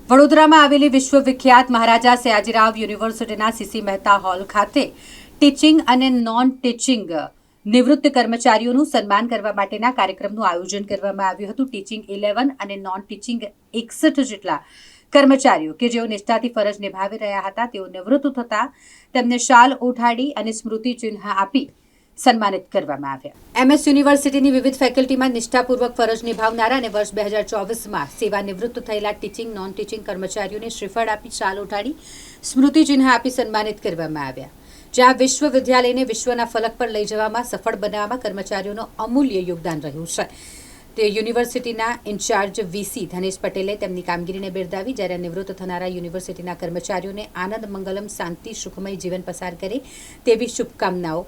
વડોદરામાં આવેલી વિશ્વવિખ્યાત મહારાજા સયાજીરાવ યુનિવર્સિટીના સીસી મહેતા હોલ ખાતે ટીચિંગ અને નોન ટીચિંગ નિવૃત્ત કર્મચારીઓનું સન્માન કરવા માટેના કાર્યક્રમનું આયોજન કરવામાં આવ્યું હતું। ટીચિંગ 11 અને નોન ટીચિંગ 61 જેટલા કર્મચારીઓ કે જેઓ નિષ્ઠાથી ફરજ નિભાવી રહ્યા હતા તેઓ નિવૃત્ત થતા તેમને શાલ ઓઢાડી અને સ્મૃતિ ચિહ્ન આપી સન્માનિત કરવામાં આવ્યા। MS યુનિવર્સિટીની વિવિધ ફેકલ્ટીમાં નિષ્ઠાપૂર્વક ફરજ નિભાવનારા અને વર્ષ 2024માં સેવા નિવૃત્ત થયેલા ટીચિંગ નોન ટીચિંગ કર્મચારીઓને શ્રીફળ આપી શાલ ઓઢાડી સ્મૃતિ ચિહ્ન આપી સન્માનિત કરવામાં આવ્યા। જ્યાં વિશ્વવિદ્યાલયને વિશ્વના ફલક પર લઈ જવામાં સફળ બનાવવામાં કર્મચારીઓનું અમૂલ્ય યોગદાન રહ્યું છે। તે યુનિવર્સિટીના ઇન્ચાર્જ VC ધનેશ પટેલે તેમની કામગીરીને બિરદાવી, જ્યારે નિવૃત્ત થનારા યુનિવર્સિટીના કર્મચારીઓને આનંદ મંગલમ શાંતિ સુખમય જીવન પસાર કરે તેવી શુભકામનાઓ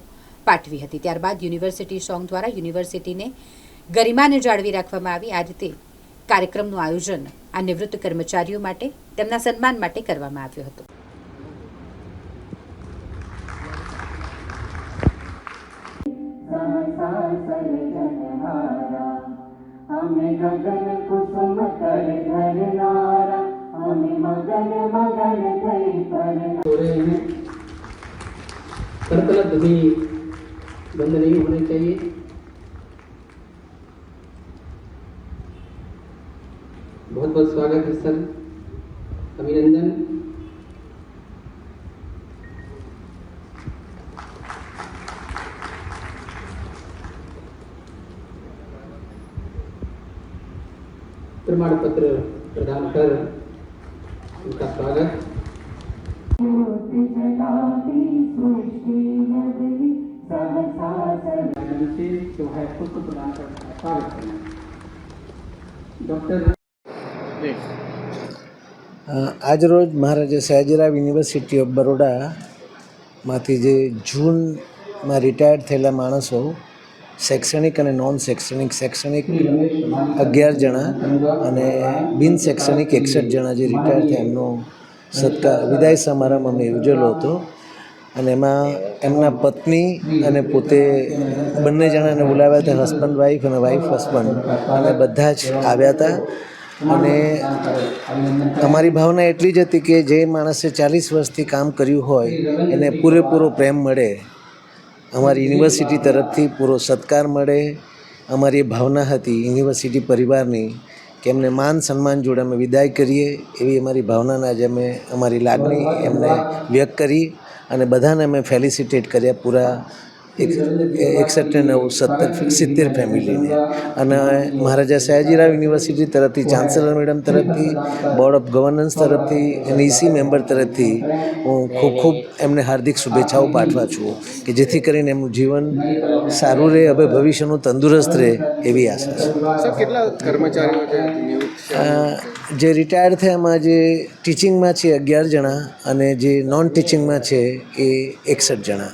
પાઠવી હતી। ત્યારબાદ યુનિવર્સિટી સોંગ દ્વારા યુનિવર્સિટીને ગરિમાને જાળવી રાખવામાં આવી। આ રીતે કાર્યક્રમનું આયોજન આ નિવૃત્ત કર્મચારીઓ માટે તેમના સન્માન માટે કરવામાં આવ્યું હતું। करतलत भी बंद नहीं होने चाहिए। बहुत बहुत स्वागत है सर, अभिनंदन। प्रमाण पत्र प्रदान कर उनका स्वागत। जो है पुष्प प्रदान करना स्वागत करना। डॉक्टर आज रोज महाराजा सयाजीराव यूनिवर्सिटी ऑफ बरोडामांथी जे जून में रिटायर्ड थयेला माणसो शैक्षणिक और नॉन शैक्षणिक 11 जणा अने बिन शैक्षणिक 61 जणा जे रिटायर थया एमनो सत्कार विदाय समारंभ अमे योजेलो हतो। અને એમાં એમના પત્ની અને પોતે બંને જણાને બોલાવ્યા હતા, હસબન્ડ વાઈફ અને વાઈફ હસબન્ડ, અને બધા જ આવ્યા હતા। અને અમારી ભાવના એટલી જ હતી કે જે માણસે 40 વર્ષથી કામ કર્યું હોય એને પૂરેપૂરો પ્રેમ મળે, અમારી યુનિવર્સિટી તરફથી પૂરો સત્કાર મળે। અમારી ભાવના હતી યુનિવર્સિટી પરિવારની કે એમને માન સન્માન જોડે અમે વિદાય કરીએ, એવી અમારી ભાવનાને આજે અમે અમારી લાગણી એમને વ્યક્ત કરી અને બધાને અમે ફેલિસિટેટ કર્યા, પૂરા 61 70 ફેમિલીને। અને મહારાજા સયાજીરાવ યુનિવર્સિટી તરફથી, ચાન્સેલર મેડમ તરફથી, બોર્ડ ઓફ ગવર્નન્સ તરફથી અને EC મેમ્બર તરફથી હું ખૂબ ખૂબ એમને હાર્દિક શુભેચ્છાઓ પાઠવા છું કે જેથી કરીને એમનું જીવન સારું રહે, હવે ભવિષ્યનું તંદુરસ્ત રહે એવી આશા છે। સર, કેટલા કર્મચારીઓ છે જે રિટાયર્ડ થયા એમાં જે ટીચિંગમાં છે 11 જણા અને જે નોન ટીચિંગમાં છે એ 61 જણા।